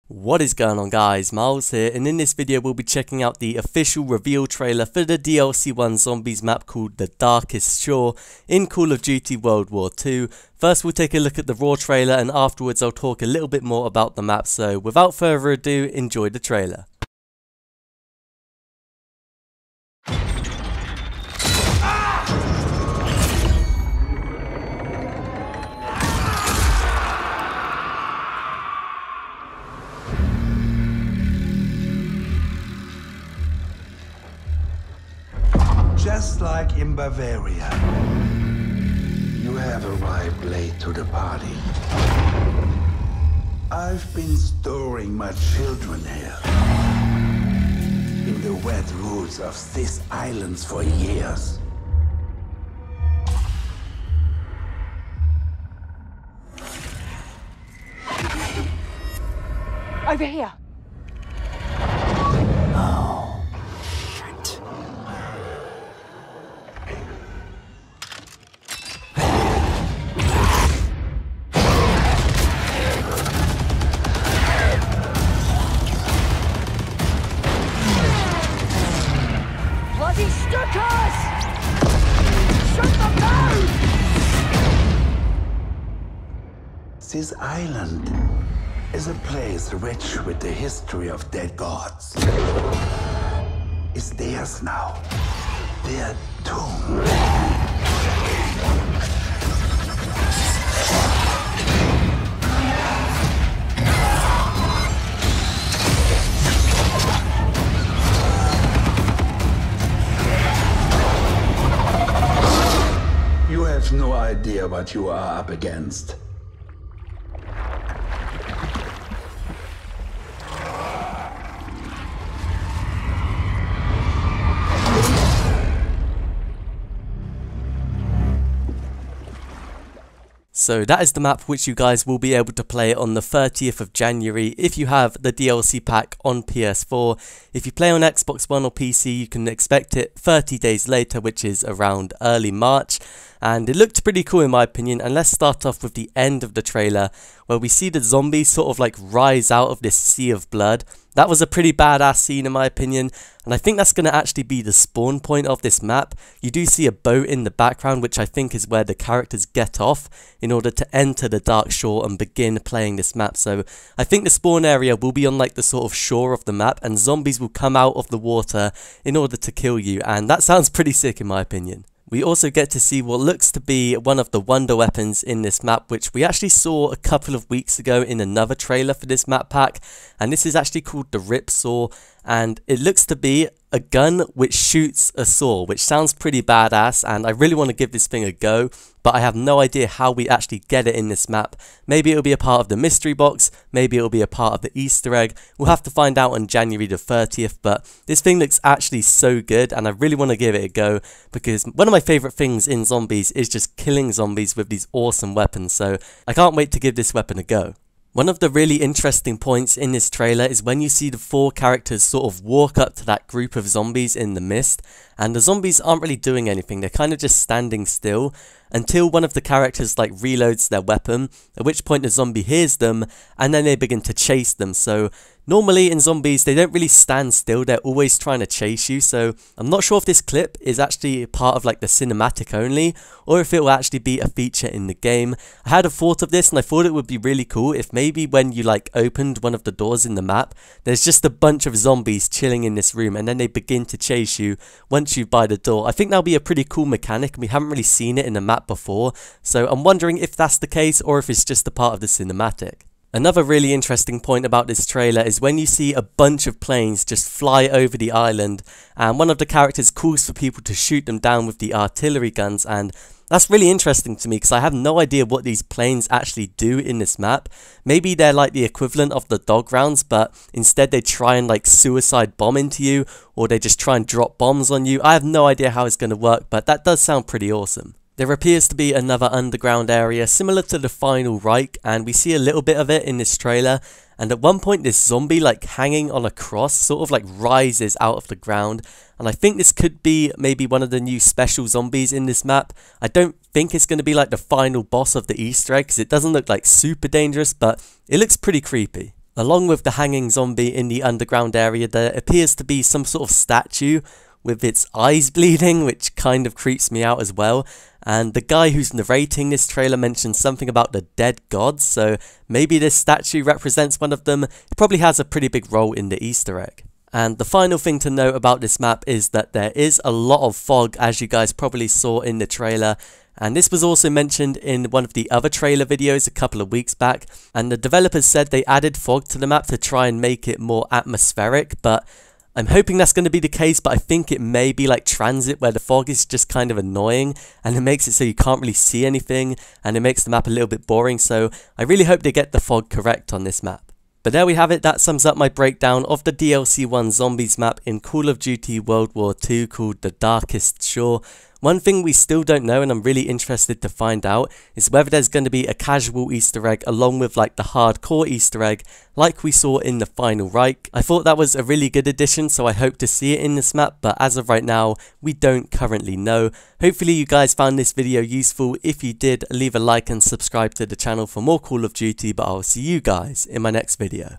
What is going on, guys? Miles here, and in this video we'll be checking out the official reveal trailer for the DLC 1 Zombies map called The Darkest Shore in Call of Duty World War II. First we'll take a look at the raw trailer, and afterwards I'll talk a little bit more about the map, so without further ado, enjoy the trailer. Just like in Bavaria. You have arrived late to the party. I've been storing my children here. In the wet woods of these islands for years. Over here. Bloody Stuckers! Shut them down! This island is a place rich with the history of dead gods. It's theirs now. Their tomb. You have no idea what you are up against. So that is the map which you guys will be able to play on the 30th of January if you have the DLC pack on PS4. If you play on Xbox One or PC, you can expect it 30 days later, which is around early March. And it looked pretty cool in my opinion, and let's start off with the end of the trailer where we see the zombies sort of like rise out of this sea of blood. That was a pretty badass scene in my opinion, and I think that's going to actually be the spawn point of this map. You do see a boat in the background, which I think is where the characters get off in order to enter the dark shore and begin playing this map. So I think the spawn area will be on like the sort of shore of the map, and zombies will come out of the water in order to kill you, and that sounds pretty sick in my opinion. We also get to see what looks to be one of the wonder weapons in this map, which we actually saw a couple of weeks ago in another trailer for this map pack, and this is actually called the Rip Saw, and it looks to be a gun which shoots a saw, which sounds pretty badass, and I really want to give this thing a go, but I have no idea how we actually get it in this map. Maybe it'll be a part of the mystery box, maybe it'll be a part of the Easter egg. We'll have to find out on January the 30th, but this thing looks actually so good, and I really want to give it a go, because one of my favourite things in zombies is just killing zombies with these awesome weapons, so I can't wait to give this weapon a go. One of the really interesting points in this trailer is when you see the four characters sort of walk up to that group of zombies in the mist, and the zombies aren't really doing anything, they're kind of just standing still until one of the characters like reloads their weapon, at which point the zombie hears them and then they begin to chase them. So normally in zombies they don't really stand still, they're always trying to chase you, so I'm not sure if this clip is actually part of like the cinematic only or if it will actually be a feature in the game. I had a thought of this and I thought it would be really cool if maybe when you like opened one of the doors in the map, there's just a bunch of zombies chilling in this room and then they begin to chase you once you buy the door. I think that'll be a pretty cool mechanic, and we haven't really seen it in the map before, so I'm wondering if that's the case or if it's just a part of the cinematic. Another really interesting point about this trailer is when you see a bunch of planes just fly over the island, and one of the characters calls for people to shoot them down with the artillery guns, and that's really interesting to me because I have no idea what these planes actually do in this map. Maybe they're like the equivalent of the dog rounds, but instead they try and like suicide bomb into you, or they just try and drop bombs on you. I have no idea how it's going to work, but that does sound pretty awesome. There appears to be another underground area similar to the final Reich, and we see a little bit of it in this trailer, and at one point this zombie like hanging on a cross sort of like rises out of the ground, and I think this could be maybe one of the new special zombies in this map. I don't think it's going to be like the final boss of the Easter egg because it doesn't look like super dangerous, but it looks pretty creepy. Along with the hanging zombie in the underground area, there appears to be some sort of statue with its eyes bleeding, which kind of creeps me out as well. And the guy who's narrating this trailer mentions something about the dead gods, so maybe this statue represents one of them. It probably has a pretty big role in the Easter egg. And the final thing to note about this map is that there is a lot of fog, as you guys probably saw in the trailer. And this was also mentioned in one of the other trailer videos a couple of weeks back. And the developers said they added fog to the map to try and make it more atmospheric, but I'm hoping that's going to be the case, but I think it may be like Transit, where the fog is just kind of annoying and it makes it so you can't really see anything and it makes the map a little bit boring. So I really hope they get the fog correct on this map. But there we have it. That sums up my breakdown of the DLC 1 Zombies map in Call of Duty World War II called The Darkest Shore. One thing we still don't know, and I'm really interested to find out, is whether there's going to be a casual Easter egg along with like the hardcore Easter egg like we saw in the Final Reich. I thought that was a really good addition, so I hope to see it in this map, but as of right now, we don't currently know. Hopefully you guys found this video useful. If you did, leave a like and subscribe to the channel for more Call of Duty, but I'll see you guys in my next video.